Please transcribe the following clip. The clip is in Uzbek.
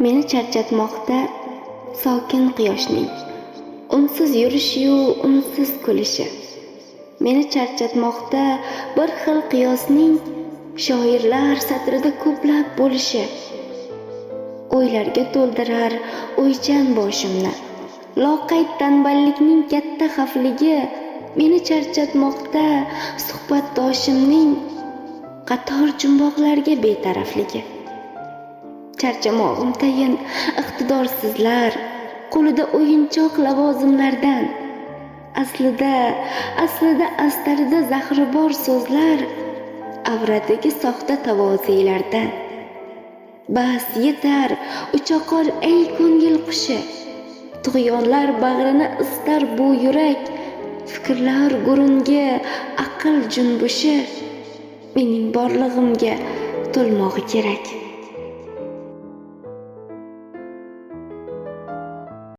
Meni charchatmoqda sokin quyoshning unsiz yurishi-yu unsiz kulishi. Meni charchatmoqda bir xil qiyosning shoirlar satrida ko'plab bo'lishi. O'ylarga to'ldirar o'ychan boshimni. Loqayd tanballikning katta xavfligi meni charchatmoqda suhbatdoshimning qator jumboqlarga betarafligi. Charchamog'im tayin iqtidorsizlar, qo'lida o'yinchoq lavozimlardan. Aslida astarida zahri bor so'zlar, avradagi soxta tavozilardan. Bas yetar, uchoqor ey ko'ngil qushi. Tug'yonlar bag'rini istar bu yurak, fikrlar gurungi aql junbushi mening borlig'imga to'lmog'i kerak.